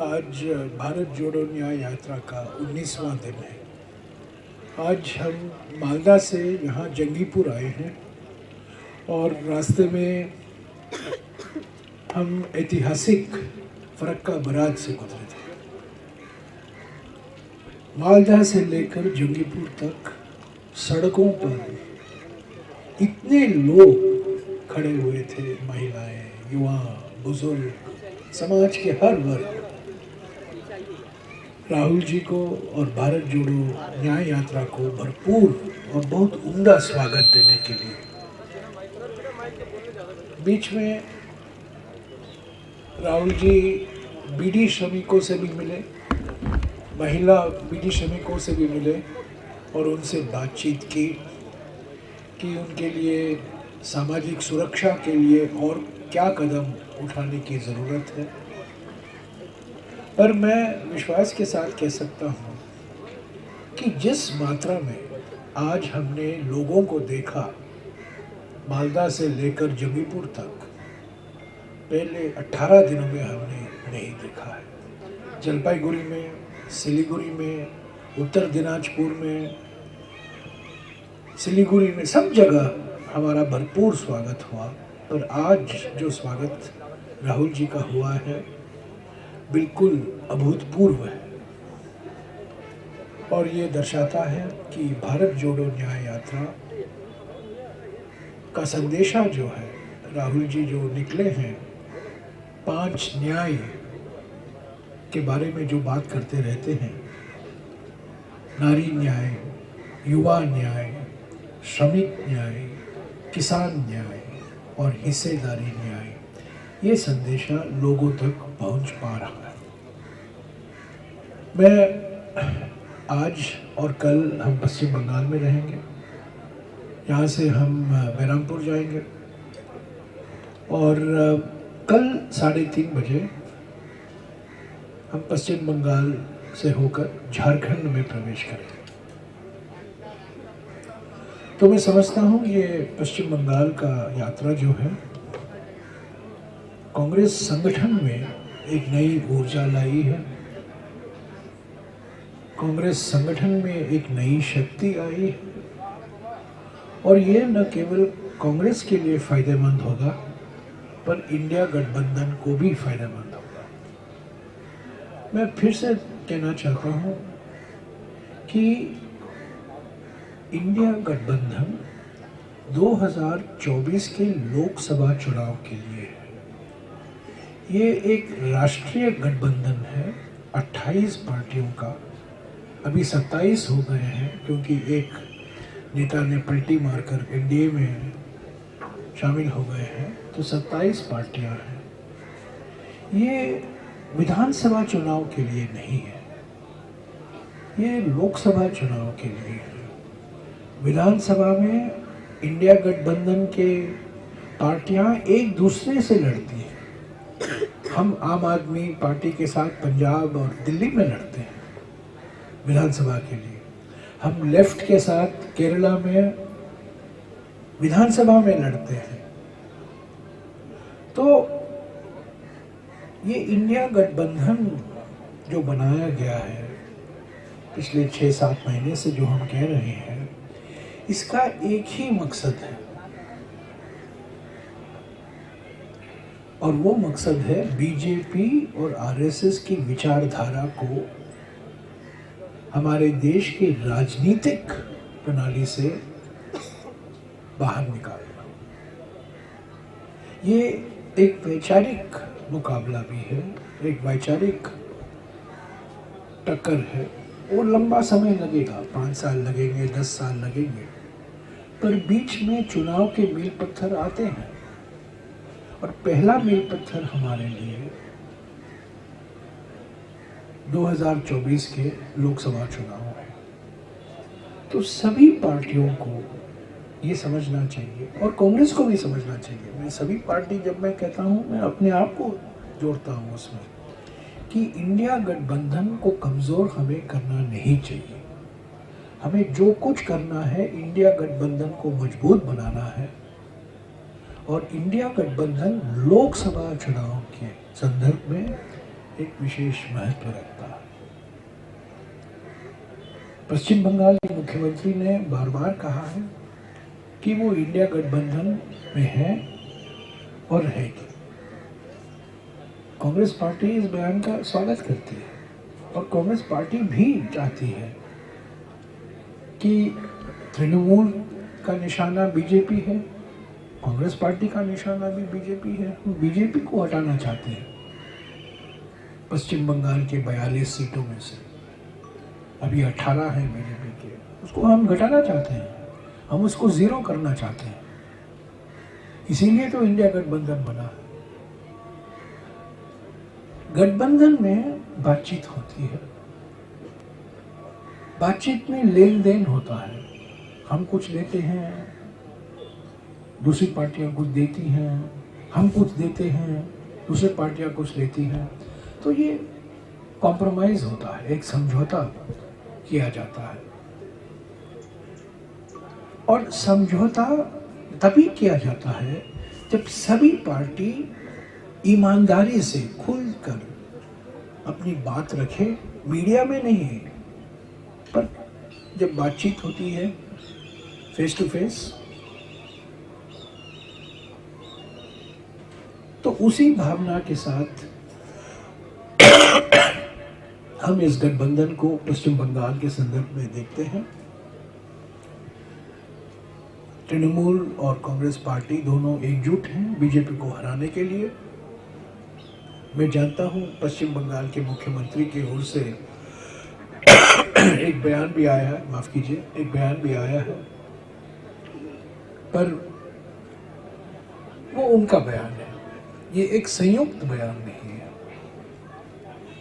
आज भारत जोड़ो न्याय यात्रा का 19वां दिन है। आज हम मालदा से यहाँ जंगीपुर आए हैं और रास्ते में हम ऐतिहासिक फरक्का बराज से गुजरे थे। मालदा से लेकर जंगीपुर तक सड़कों पर इतने लोग खड़े हुए थे, महिलाएं, युवा, बुजुर्ग, समाज के हर वर्ग राहुल जी को और भारत जोड़ो न्याय यात्रा को भरपूर और बहुत उम्दा स्वागत देने के लिए। बीच में राहुल जी बीडी श्रमिकों से भी मिले, महिला बीडी श्रमिकों से भी मिले और उनसे बातचीत की कि उनके लिए सामाजिक सुरक्षा के लिए और क्या कदम उठाने की ज़रूरत है। पर मैं विश्वास के साथ कह सकता हूँ कि जिस मात्रा में आज हमने लोगों को देखा मालदा से लेकर जंगीपुर तक, पहले 18 दिनों में हमने नहीं देखा है। जलपाईगुड़ी में, सिलीगुड़ी में, उत्तर दिनाजपुर में, सिलीगुड़ी में, सब जगह हमारा भरपूर स्वागत हुआ। पर आज जो स्वागत राहुल जी का हुआ है बिल्कुल अभूतपूर्व है और ये दर्शाता है कि भारत जोड़ो न्याय यात्रा का संदेशा जो है, राहुल जी जो निकले हैं 5 न्याय के बारे में जो बात करते रहते हैं, नारी न्याय, युवा न्याय, श्रमिक न्याय, किसान न्याय और हिस्सेदारी न्याय, ये संदेशा लोगों तक पहुंच पा रहा है। मैं आज और कल हम पश्चिम बंगाल में रहेंगे। यहाँ से हम बहरामपुर जाएंगे और कल 3:30 बजे हम पश्चिम बंगाल से होकर झारखंड में प्रवेश करेंगे। तो मैं समझता हूँ ये पश्चिम बंगाल का यात्रा जो है कांग्रेस संगठन में एक नई ऊर्जा लाई है। कांग्रेस संगठन में एक नई शक्ति आई है और ये न केवल कांग्रेस के लिए फायदेमंद होगा पर इंडिया गठबंधन को भी फायदेमंद होगा। मैं फिर से कहना चाहता हूँ कि इंडिया गठबंधन 2024 के लोकसभा चुनाव के लिए है। ये एक राष्ट्रीय गठबंधन है 28 पार्टियों का। अभी 27 हो गए हैं क्योंकि एक नेता ने पलटी मारकर एनडीए में शामिल हो गए हैं, तो 27 पार्टियां हैं। ये विधानसभा चुनाव के लिए नहीं है, ये लोकसभा चुनाव के लिए है। विधानसभा में इंडिया गठबंधन के पार्टियां एक दूसरे से लड़ती हैं। हम आम आदमी पार्टी के साथ पंजाब और दिल्ली में लड़ते हैं विधानसभा के लिए, हम लेफ्ट के साथ केरला में विधानसभा में लड़ते हैं। तो ये इंडिया गठबंधन जो बनाया गया है पिछले 6-7 महीने से जो हम कह रहे हैं, इसका एक ही मकसद है और वो मकसद है बीजेपी और आरएसएस की विचारधारा को हमारे देश की राजनीतिक प्रणाली से बाहर निकालना। ये एक वैचारिक मुकाबला भी है, एक वैचारिक टक्कर है। वो लंबा समय लगेगा, 5 साल लगेंगे, 10 साल लगेंगे, पर बीच में चुनाव के मील पत्थर आते हैं और पहला मील पत्थर हमारे लिए 2024 के लोकसभा चुनाव है। तो सभी पार्टियों को ये समझना चाहिए और कांग्रेस को भी समझना चाहिए। मैं सभी पार्टी, जब मैं कहता हूँ, मैं अपने आप को जोड़ता हूँ उसमें, कि इंडिया गठबंधन को कमज़ोर हमें करना नहीं चाहिए। हमें जो कुछ करना है, इंडिया गठबंधन को मजबूत बनाना है और इंडिया गठबंधन लोकसभा चुनाव के संदर्भ में एक विशेष महत्व रखता है। पश्चिम बंगाल के मुख्यमंत्री ने बार बार कहा है कि वो इंडिया गठबंधन में है और रहेगी। कांग्रेस पार्टी इस बयान का स्वागत करती है और कांग्रेस पार्टी भी चाहती है कि तृणमूल का निशाना बीजेपी है, कांग्रेस पार्टी का निशाना भी बीजेपी है। बीजेपी को हटाना चाहते हैं पश्चिम बंगाल के 42 सीटों में से। अभी 18 है बीजेपी के, उसको हम घटाना चाहते हैं, हम उसको जीरो करना चाहते हैं। इसीलिए तो इंडिया गठबंधन बना है। गठबंधन में बातचीत होती है, बातचीत में लेन देन होता है। हम कुछ देते हैं, दूसरी पार्टियां कुछ देती हैं, हम कुछ देते हैं, दूसरी पार्टियां कुछ देती हैं। तो ये कॉम्प्रोमाइज होता है, एक समझौता किया जाता है। और समझौता तभी किया जाता है जब सभी पार्टी ईमानदारी से खुलकर अपनी बात रखे, मीडिया में नहीं, पर जब बातचीत होती है फेस टू फेस, तो उसी भावना के साथ हम इस गठबंधन को पश्चिम बंगाल के संदर्भ में देखते हैं। तृणमूल और कांग्रेस पार्टी दोनों एकजुट हैं बीजेपी को हराने के लिए। मैं जानता हूं पश्चिम बंगाल के मुख्यमंत्री की ओर से एक बयान भी आया है, माफ कीजिए, एक बयान भी आया है, पर वो उनका बयान है, ये एक संयुक्त बयान नहीं है।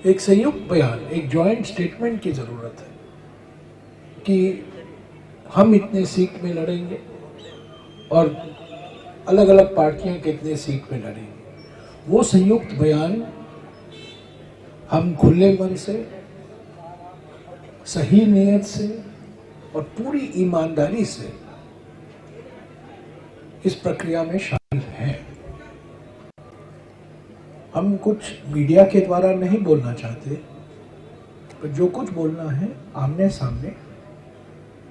एक संयुक्त बयान, एक जॉइंट स्टेटमेंट की जरूरत है कि हम इतने सीट में लड़ेंगे और अलग अलग पार्टियां कितने सीट में लड़ेंगी। वो संयुक्त बयान हम खुले मन से, सही नीयत से और पूरी ईमानदारी से इस प्रक्रिया में शामिल हैं। हम कुछ मीडिया के द्वारा नहीं बोलना चाहते, पर जो कुछ बोलना है आमने सामने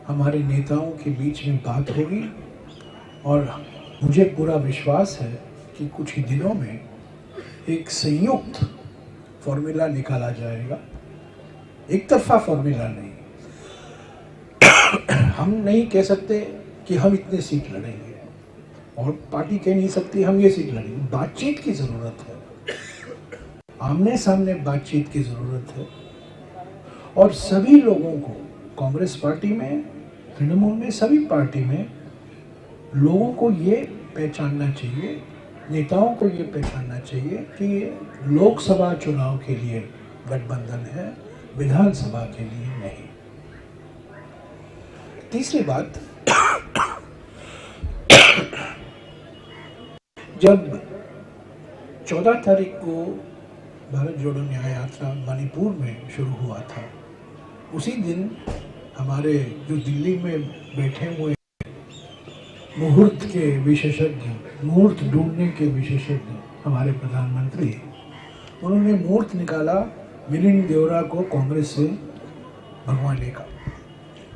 हमारे नेताओं के बीच में बात होगी। और मुझे पूरा विश्वास है कि कुछ ही दिनों में एक संयुक्त फॉर्मूला निकाला जाएगा, एक तरफा फॉर्मूला नहीं। हम नहीं कह सकते कि हम इतने सीट लड़ेंगे और पार्टी कह नहीं सकती हम ये सीट लड़ेंगे। बातचीत की जरूरत है, आमने सामने बातचीत की जरूरत है। और सभी लोगों को, कांग्रेस पार्टी में, तृणमूल में, सभी पार्टी में लोगों को ये पहचानना चाहिए, नेताओं को ये पहचानना चाहिए कि ये लोकसभा चुनाव के लिए गठबंधन है, विधानसभा के लिए नहीं। तीसरी बात, जब 14 तारीख को भारत जोड़ो न्याय यात्रा मणिपुर में शुरू हुआ था, उसी दिन हमारे जो दिल्ली में बैठे हुए मुहूर्त के विशेषज्ञ, मुहूर्त ढूंढने के विशेषज्ञ हमारे प्रधानमंत्री, उन्होंने मुहूर्त निकाला मिलिंद देवरा को कांग्रेस से भगवाने का,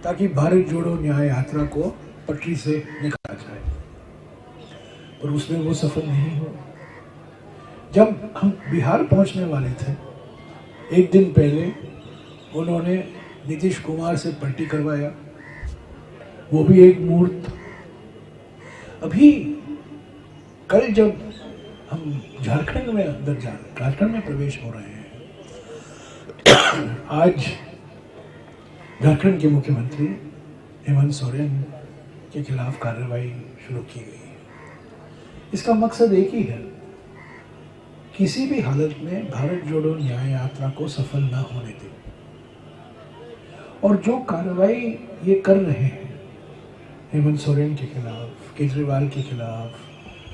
ताकि भारत जोड़ो न्याय यात्रा को पटरी से निकाला जाए। पर उसमें वो सफल नहीं हुआ। जब हम बिहार पहुंचने वाले थे, एक दिन पहले उन्होंने नीतीश कुमार से पलटी करवाया, वो भी एक मुहूर्त। अभी कल जब हम झारखंड में प्रवेश हो रहे हैं, आज झारखंड के मुख्यमंत्री हेमंत सोरेन के खिलाफ कार्रवाई शुरू की गई है। इसका मकसद एक ही है, किसी भी हालत में भारत जोड़ो न्याय यात्रा को सफल न होने दें। और जो कार्रवाई ये कर रहे हैं हेमंत सोरेन के खिलाफ, केजरीवाल के खिलाफ,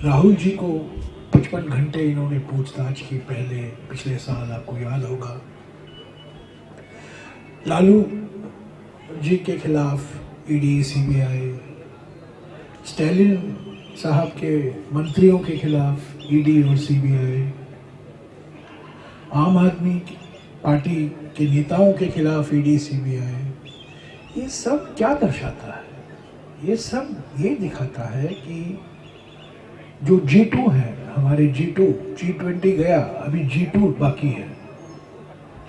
राहुल जी को 55 घंटे इन्होंने पूछताछ की पहले, पिछले साल, आपको याद होगा। लालू जी के खिलाफ ईडी, सीबीआई, स्टैलिन साहब के मंत्रियों के खिलाफ ईडी और सीबीआई, आम आदमी पार्टी के नेताओं के खिलाफ ईडी सीबीआई, ये सब क्या दर्शाता है? ये सब ये दिखाता है कि जो G2 है, हमारे G2, G20 गया, अभी G2 बाकी है।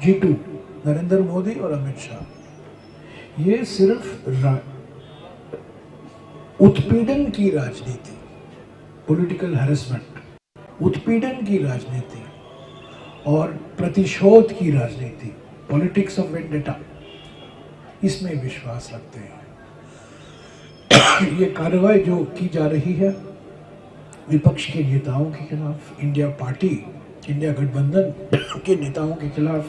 G2 नरेंद्र मोदी और अमित शाह, ये सिर्फ उत्पीड़न की राजनीति, पॉलिटिकल हैरेसमेंट, उत्पीड़न की राजनीति और प्रतिशोध की राजनीति, पॉलिटिक्स ऑफ वेंडेटा, इसमें विश्वास रखते हैं। ये कार्रवाई जो की जा रही है विपक्ष के नेताओं के खिलाफ, इंडिया पार्टी, इंडिया गठबंधन के नेताओं के खिलाफ,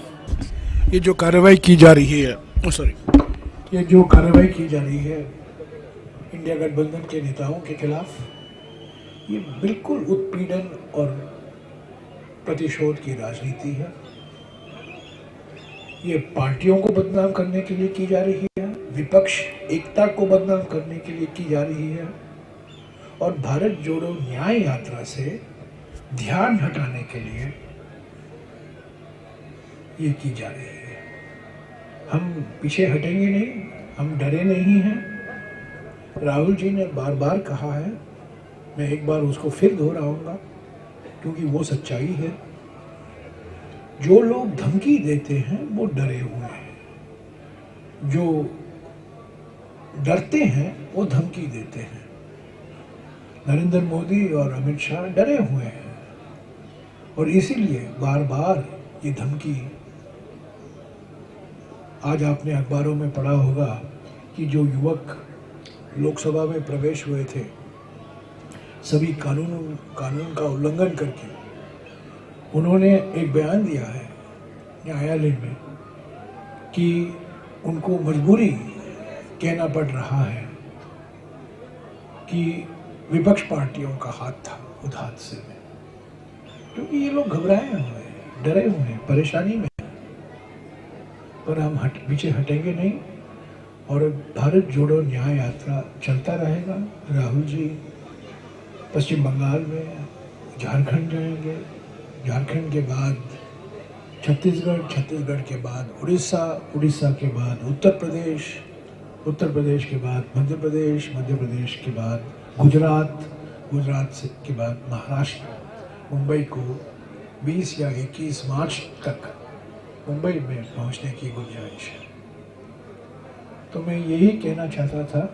ये जो कार्रवाई की जा रही है, ये जो कार्रवाई की जा रही है इंडिया गठबंधन के नेताओं के खिलाफ, ये बिल्कुल उत्पीड़न और प्रतिशोध की राजनीति है। ये पार्टियों को बदनाम करने के लिए की जा रही है, विपक्ष एकता को बदनाम करने के लिए की जा रही है और भारत जोड़ो न्याय यात्रा से ध्यान हटाने के लिए ये की जा रही है। हम पीछे हटेंगे नहीं, हम डरे नहीं हैं। राहुल जी ने बार बार कहा है, मैं एक बार उसको फिर दोहराऊंगा क्योंकि वो सच्चाई है। जो लोग धमकी देते हैं वो डरे हुए हैं, जो डरते हैं वो धमकी देते हैं। नरेंद्र मोदी और अमित शाह डरे हुए हैं और इसीलिए बार बार ये धमकी। आज आपने अखबारों में पढ़ा होगा कि जो युवक लोकसभा में प्रवेश हुए थे, सभी कानून का उल्लंघन करके, उन्होंने एक बयान दिया है न्यायालय में कि उनको मजबूरी कहना पड़ रहा है कि विपक्ष पार्टियों का हाथ था उस हादसे में, क्योंकि ये लोग घबराए हुए हैं, डरे हुए हैं, परेशानी में हैं। पर हम पीछे हटेंगे नहीं और भारत जोड़ो न्याय यात्रा चलता रहेगा। राहुल जी पश्चिम बंगाल में, झारखंड जाएंगे, झारखंड के बाद छत्तीसगढ़, छत्तीसगढ़ के बाद उड़ीसा, उड़ीसा के बाद उत्तर प्रदेश, उत्तर प्रदेश के बाद मध्य प्रदेश, मध्य प्रदेश के बाद गुजरात, गुजरात से के बाद महाराष्ट्र। मुंबई को 20 या 21 मार्च तक मुंबई में पहुंचने की गुंजाइश है। तो मैं यही कहना चाहता था।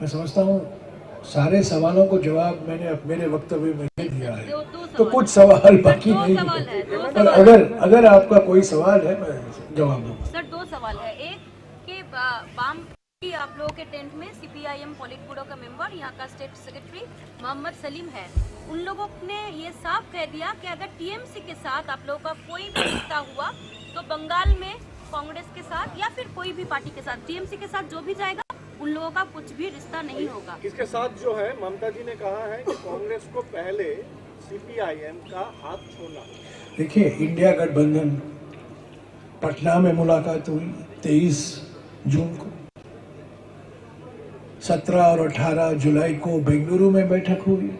मैं समझता हूँ सारे सवालों को जवाब मैंने मेरे वक्तव्य में दे दिया है, तो कुछ सवाल बाकी नहीं है। पर अगर आपका कोई सवाल है मैं जवाब दूंगा। सर, 2 सवाल है। एक कि वाम की आप लोगों के टेंट में CPIM पॉलिट ब्यूरो का मेंबर, यहाँ का स्टेट सेक्रेटरी मोहम्मद सलीम है। उन लोगों ने ये साफ कह दिया कि अगर TMC के साथ आप लोगों का कोई भी रिश्ता हुआ तो बंगाल में कांग्रेस के साथ या फिर कोई भी पार्टी के साथ, TMC के साथ जो भी जाएगा उन लोगों का कुछ भी रिश्ता नहीं होगा। इसके साथ जो है ममता जी ने कहा है कि कांग्रेस को पहले CPIM का हाथ छोड़ना। देखिए, इंडिया गठबंधन पटना में मुलाकात हुई 23 जून को, 17 और 18 जुलाई को बेंगलुरु में बैठक हुई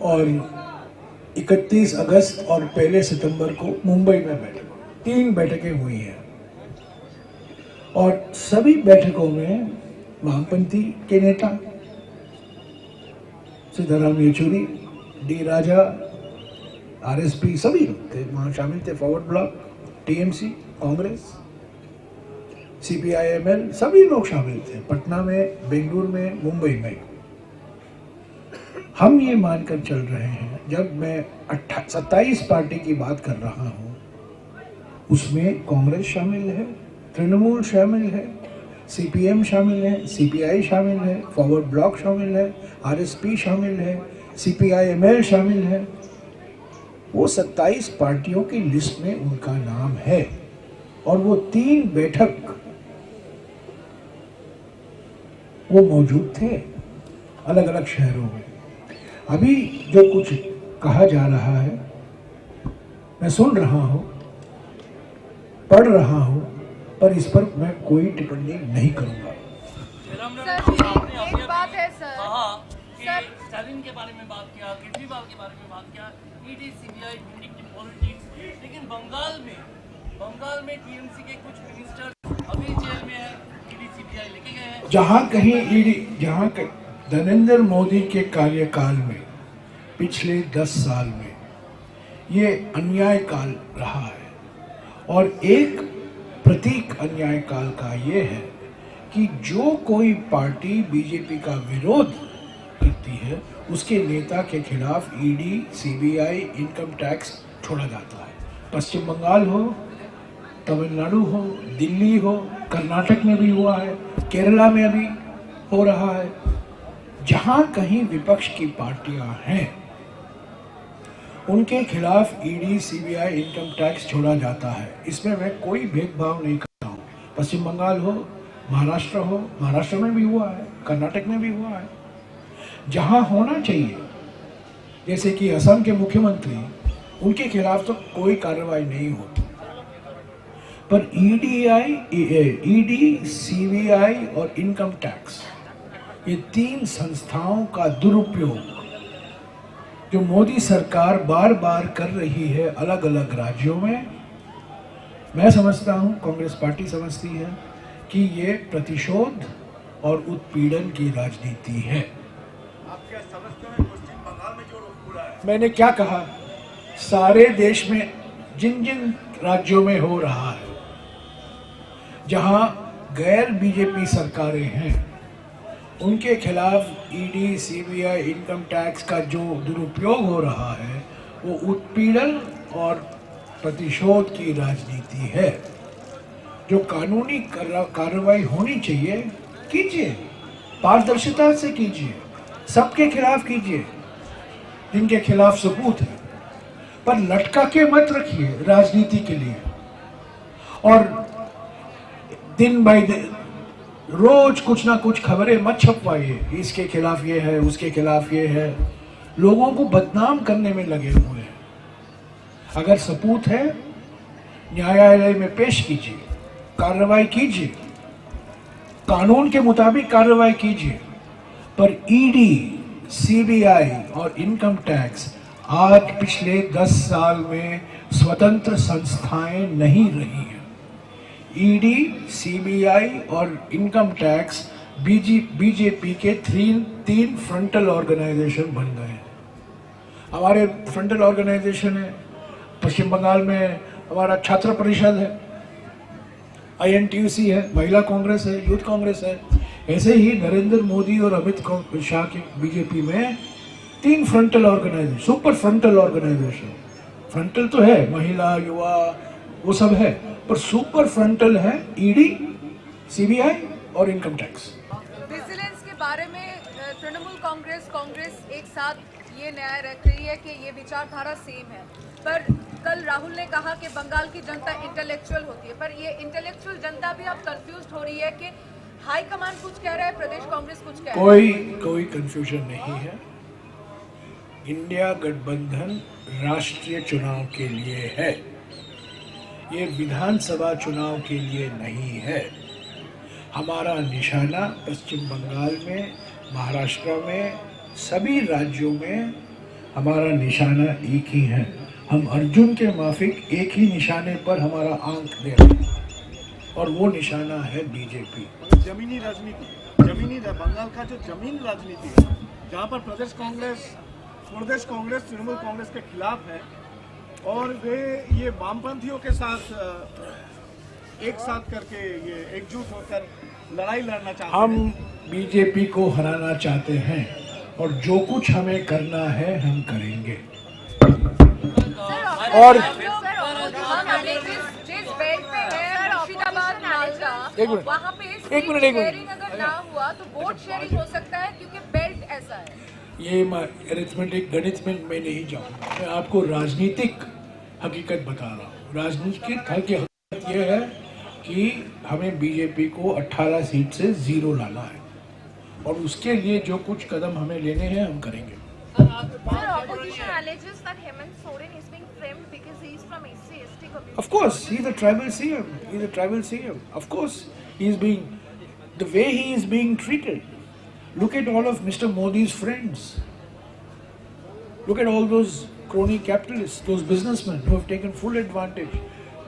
और 31 अगस्त और 1 सितंबर को मुंबई में बैठक हुई। 3 बैठकें हुई हैं और सभी बैठकों में वामपंथी के नेता सीताराम येचुरी, डी राजा, RSP सभी लोग थे, वहाँ शामिल थे। Forward block, TMC, Congress, CPIML सभी लोग शामिल थे, पटना में, बेंगलुरु में, मुंबई में। हम ये मानकर चल रहे हैं, जब मैं 27 पार्टी की बात कर रहा हूँ, उसमें कांग्रेस शामिल है, तृणमूल शामिल है, CPM शामिल है, CPI शामिल है, फॉरवर्ड ब्लॉक शामिल है, RSP शामिल है, CPIML शामिल है। वो 27 पार्टियों की लिस्ट में उनका नाम है और वो 3 बैठक वो मौजूद थे अलग अलग शहरों में। अभी जो कुछ कहा जा रहा है, मैं सुन रहा हूँ, पढ़ रहा हूँ, पर इस पर मैं कोई टिप्पणी नहीं करूँगा। सर, एक बात है सर, स्टालिन के बारे में बात किया, केजरीवाल के बारे में बात किया, ईडी, सीबीआई, विंडिक्टिव पॉलिटिक्स। लेकिन बंगाल में टीएमसी के कुछ मिनिस्टर अभी जेल में है, ईडी, सीबीआई लेके गए हैं। जहां नरेंद्र मोदी के कार्यकाल में पिछले 10 साल में ये अन्याय काल रहा है, और एक प्रतीक अन्याय काल का ये है कि जो कोई पार्टी बीजेपी का विरोध करती है उसके नेता के खिलाफ ईडी, सीबीआई, इनकम टैक्स छोड़ा जाता है। पश्चिम बंगाल हो, तमिलनाडु हो, दिल्ली हो, कर्नाटक में भी हुआ है, केरला में अभी हो रहा है। जहां कहीं विपक्ष की पार्टियां हैं उनके खिलाफ ईडी, सीबीआई, इनकम टैक्स छोड़ा जाता है। इसमें मैं कोई भेदभाव नहीं करता हूँ। पश्चिम बंगाल हो, महाराष्ट्र हो, महाराष्ट्र में भी हुआ है, कर्नाटक में भी हुआ है। जहां होना चाहिए, जैसे कि असम के मुख्यमंत्री, उनके खिलाफ तो कोई कार्रवाई नहीं होती, पर ईडी, सीबीआई और इनकम टैक्स, ये 3 संस्थाओं का दुरुपयोग जो मोदी सरकार बार बार कर रही है अलग अलग राज्यों में, मैं समझता हूं, कांग्रेस पार्टी समझती है कि ये प्रतिशोध और उत्पीड़न की राजनीति है। आप क्या समझते हैं पश्चिम बंगाल में जो हो रहा है? मैंने क्या कहा, सारे देश में जिन जिन राज्यों में हो रहा है, जहां गैर बीजेपी सरकारें हैं, उनके खिलाफ ईडी, सीबीआई, इनकम टैक्स का जो दुरुपयोग हो रहा है वो उत्पीड़न और प्रतिशोध की राजनीति है। जो कानूनी कार्रवाई होनी चाहिए कीजिए, पारदर्शिता से कीजिए, सबके खिलाफ कीजिए जिनके खिलाफ सबूत है, पर लटका के मत रखिए राजनीति के लिए। और दिन बाय दिन रोज कुछ ना कुछ खबरें मत छपवाइए, इसके खिलाफ ये है, उसके खिलाफ ये है, लोगों को बदनाम करने में लगे हुए हैं। अगर सबूत है न्यायालय में पेश कीजिए, कार्रवाई कीजिए, कानून के मुताबिक कार्रवाई कीजिए। पर ईडी, सीबीआई और इनकम टैक्स आज पिछले 10 साल में स्वतंत्र संस्थाएं नहीं रही हैं। ईडी, सीबीआई और इनकम टैक्स बीजेपी के 3 फ्रंटल ऑर्गेनाइजेशन बन गए हैं। हमारे फ्रंटल ऑर्गेनाइजेशन है, पश्चिम बंगाल में हमारा छात्र परिषद है, INTUC है, महिला कांग्रेस है, यूथ कांग्रेस है। ऐसे ही नरेंद्र मोदी और अमित शाह की बीजेपी में 3 frontal organisation, super frontal organisation. Frontal तो है, महिला, युवा, वो सब है, पर सुपर फ्रंटल है ईडी, सीबीआई और इनकम टैक्स। विजिलेंस के बारे में तृणमूल कांग्रेस एक साथ ये न्याय रख रही है कि ये विचारधारा सेम है, पर कल राहुल ने कहा कि बंगाल की जनता इंटेलेक्चुअल होती है, पर ये इंटेलेक्चुअल जनता भी अब कंफ्यूज हो रही है कि हाई कमांड कुछ कह रहा है, प्रदेश कांग्रेस कुछ कह रहा है। कोई कंफ्यूजन नहीं है। इंडिया गठबंधन राष्ट्रीय चुनाव के लिए है, ये विधानसभा चुनाव के लिए नहीं है। हमारा निशाना पश्चिम बंगाल में, महाराष्ट्र में, सभी राज्यों में हमारा निशाना एक ही है। हम अर्जुन के माफिक एक ही निशाने पर हमारा आंख दे रहे हैं, और वो निशाना है बीजेपी। जमीनी राजनीति, बंगाल का जो जमीन राजनीति है, जहाँ पर प्रदेश कांग्रेस तृणमूल कांग्रेस के खिलाफ है, और वे ये वामपंथियों के साथ एक साथ करके ये एकजुट होकर लड़ाई लड़ना चाहते हैं। हम बीजेपी को हराना चाहते हैं, और जो कुछ हमें करना है हम करेंगे। और जिस बेल्ट पे है मुर्शिदाबाद मालदा, वहाँ पे एक मिनट अगर ना हुआ तो वोट शेयरिंग हो सकता है, क्योंकि बेल्ट ऐसा है। ये अरिथमेटिक गणित में मैं नहीं जाऊँगा, मैं आपको राजनीतिक हकीकत बता रहा हूँ। राजनीतिक हकीकत ये है कि हमें बीजेपी को 18 सीट से 0 लाना है, और उसके लिए जो कुछ कदम हमें लेने हैं हम करेंगे। Of course, he's a tribal CM. He's a tribal CM. Of course, he's being, the way he is being treated. Look at all of Mr. Modi's friends. Look at all those crony capitalists, those businessmen who have taken full advantage.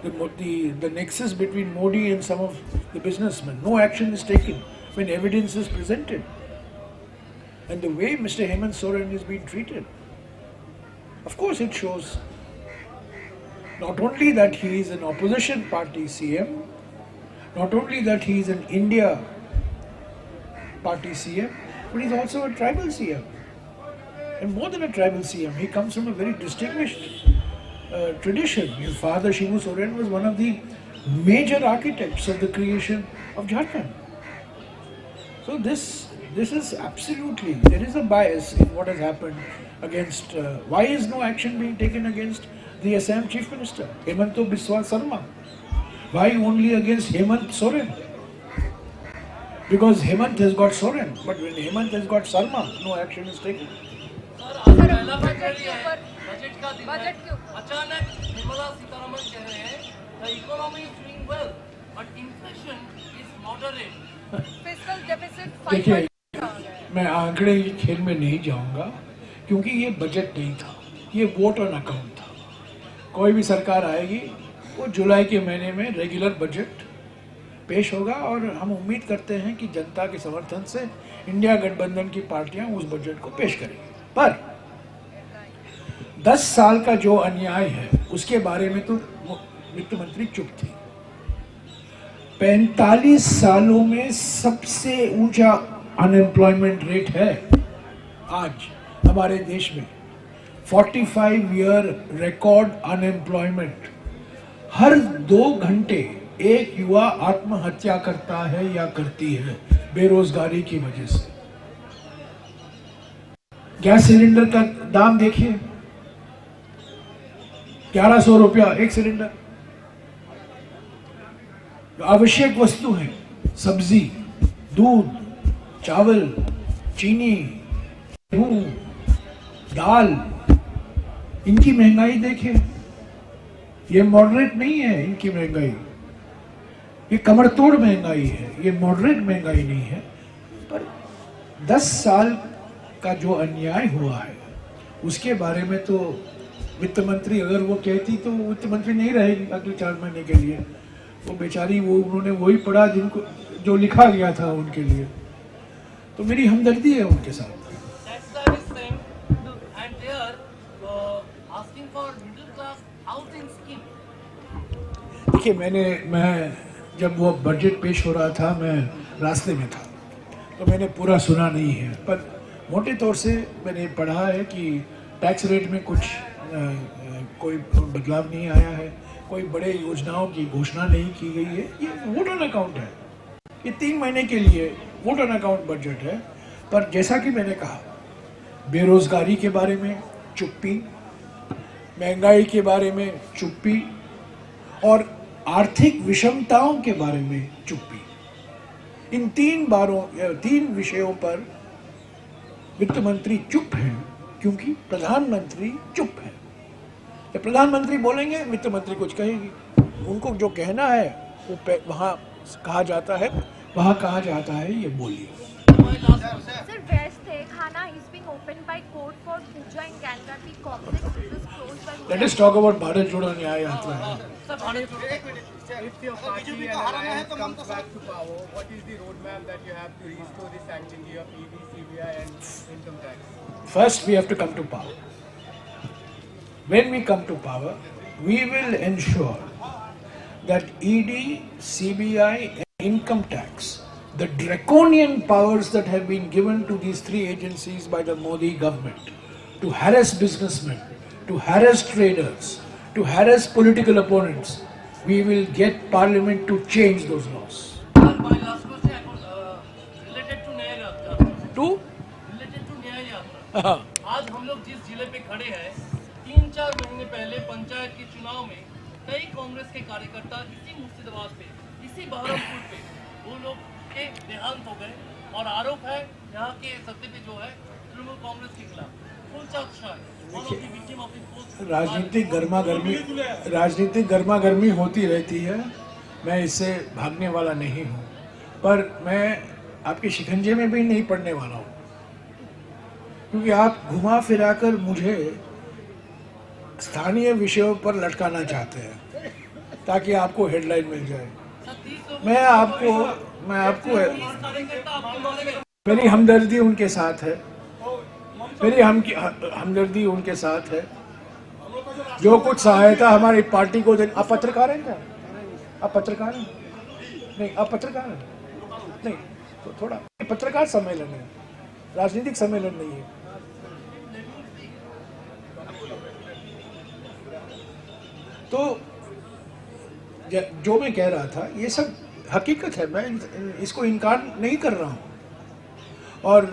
The nexus between Modi and some of the businessmen. No action is taken when evidence is presented. And the way Mr. Hemant Soren is being treated, of course it shows not only that he is an opposition party CM, not only that he is an India party CM, but he's also a tribal CM. And more than a tribal CM, he comes from a very distinguished tradition. His father Shibu Soren was one of the major architects of the creation of Jharkhand. So this is absolutely, there is a bias in what has happened against, why is no action being taken against the Assam Chief Minister, Hemanta Biswa Sarma? Why only against Hemant Soren? Because Hemant has got Soren, but when Hemant has got Sarma, no action is taken. Sir आज पहला फरवरी है, budget का दिन है, budget के ऊपर अचानक निर्मला सीतारमण कह रहे हैं the economy is doing well but inflation is moderate. Fiscal deficit देखिए, 5% मैं आंकड़े के खेल में नहीं जाऊंगा क्योंकि ये बजट नहीं था, ये वोट ऑन अकाउंट था। कोई भी सरकार आएगी वो जुलाई के महीने में रेगुलर बजट पेश होगा और हम उम्मीद करते हैं कि जनता के समर्थन से इंडिया गठबंधन की पार्टियां उस बजट को पेश करेंगी। पर 10 साल का जो अन्याय है उसके बारे में तो वित्त मंत्री चुप थी। 45 सालों में सबसे ऊंचा अनएम्प्लॉयमेंट रेट है आज हमारे देश में, 45 ईयर रिकॉर्ड अनएम्प्लॉयमेंट। हर 2 घंटे एक युवा आत्महत्या करता है या करती है बेरोजगारी की वजह से। गैस सिलेंडर का दाम देखिए, 1100 रुपया एक सिलेंडर। आवश्यक वस्तु है, सब्जी, दूध, चावल, चीनी, गेहूं, दाल, इनकी महंगाई देखिए। ये मॉडरेट नहीं है इनकी महंगाई, ये कमरतोड़ महंगाई है, ये मॉडरेट महंगाई नहीं है। पर 10 साल का जो अन्याय हुआ है उसके बारे में तो वित्त मंत्री, अगर वो कहती तो वित्त मंत्री नहीं रहेगी अगले 4 महीने के लिए। वो बेचारी, वो उन्होंने वही पढ़ा जिनको जो लिखा गया था उनके लिए, तो मेरी हमदर्दी है उनके साथ। Tax slab is same and they are asking for middle class housing scheme. देखिए, मैं जब वो बजट पेश हो रहा था मैं रास्ते में था तो मैंने पूरा सुना नहीं है, पर मोटे तौर से मैंने पढ़ा है कि टैक्स रेट में कुछ कोई बदलाव नहीं आया है, कोई बड़े योजनाओं की घोषणा नहीं की गई है। ये वोट ऑन अकाउंट है, ये 3 महीने के लिए वोट ऑन अकाउंट बजट है। पर जैसा कि मैंने कहा, बेरोजगारी के बारे में चुप्पी, महंगाई के बारे में चुप्पी और आर्थिक विषमताओं के बारे में चुप्पी। इन 3 विषयों पर वित्त मंत्री चुप हैं क्योंकि प्रधानमंत्री चुप है। जब प्रधानमंत्री बोलेंगे वित्त मंत्री कुछ कहेगी, उनको जो कहना है वो वहाँ कहा जाता है, ये बोलिए। Sir, West Khana is being opened by court for puja in Calcutta. The complex is closed by. Let us talk about Bharat जोड़ो न्याय यात्रा। If your party and alliance comes back to power, what is the roadmap that you have to restore the sanctity of ED, CBI and income tax? First, we have to come to power. When we come to power, we will ensure that ED, CBI and income tax, the draconian powers that have been given to these 3 agencies by the Modi government to harass businessmen, to harass traders, to harass political opponents, we will get parliament to change those laws. My last question related to न्याय यात्रा. Related to न्याय यात्रा. आज हम लोग जिस जिले पे खड़े हैं, 3-4 महीने पहले पंचायत के चुनाव में कई कांग्रेस के कार्यकर्ता इसी मुर्शिदाबाद पे, इसी बहरमपुर पे, वो लोग के देहांत हो गए और आरोप है यहाँ के सत्ते पे जो है तृणमूल कांग्रेस के खिलाफ फुल चार्ज है। राजनीतिक गर्मा गर्मी होती रहती है, मैं इससे भागने वाला नहीं हूँ, पर मैं आपके शिकंजे में भी नहीं पड़ने वाला हूँ। क्योंकि आप घुमा फिराकर मुझे स्थानीय विषयों पर लटकाना चाहते हैं ताकि आपको हेडलाइन मिल जाए। मैं आपको मेरी हमदर्दी उनके साथ है, मेरी हमदर्दी उनके साथ है। जो कुछ सहायता हमारी पार्टी को देनी। आप पत्रकार हैं क्या? आप पत्रकार हैं? नहीं, आप पत्रकार हैं? नहीं, तो थोड़ा पत्रकार सम्मेलन है, राजनीतिक सम्मेलन नहीं है। तो जो मैं कह रहा था ये सब हकीकत है, मैं इसको इनकार नहीं कर रहा हूँ। और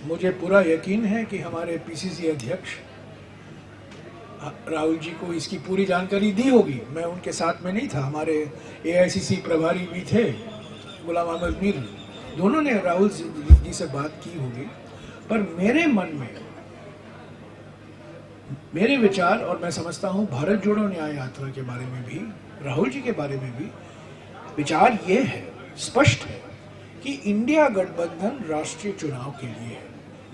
मुझे पूरा यकीन है कि हमारे पीसीसी अध्यक्ष राहुल जी को इसकी पूरी जानकारी दी होगी। मैं उनके साथ में नहीं था, हमारे एआईसीसी प्रभारी भी थे गुलाम अहमद मीर, दोनों ने राहुल जी से बात की होगी। पर मेरे मन में मेरे विचार, और मैं समझता हूँ भारत जोड़ो न्याय यात्रा के बारे में भी, राहुल जी के बारे में भी विचार ये है, स्पष्ट है कि इंडिया गठबंधन राष्ट्रीय चुनाव के लिए है,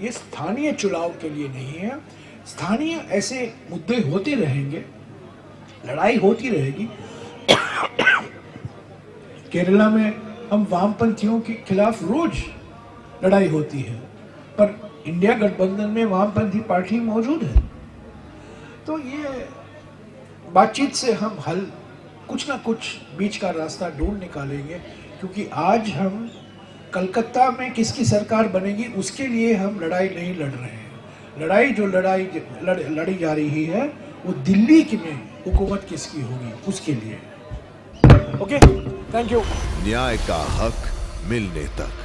ये स्थानीय चुनाव के लिए नहीं है। स्थानीय ऐसे मुद्दे होते रहेंगे, लड़ाई होती रहेगी। केरला में हम वामपंथियों के खिलाफ रोज लड़ाई होती है, पर इंडिया गठबंधन में वामपंथी पार्टी मौजूद है। तो ये बातचीत से हम हल कुछ ना कुछ बीच का रास्ता ढूंढ निकालेंगे, क्योंकि आज हम कलकत्ता में किसकी सरकार बनेगी उसके लिए हम लड़ाई नहीं लड़ रहे हैं। लड़ाई जो लड़ी जा रही है वो दिल्ली में हुकूमत किसकी होगी उसके लिए। Okay, thank you. न्याय का हक मिलने तक।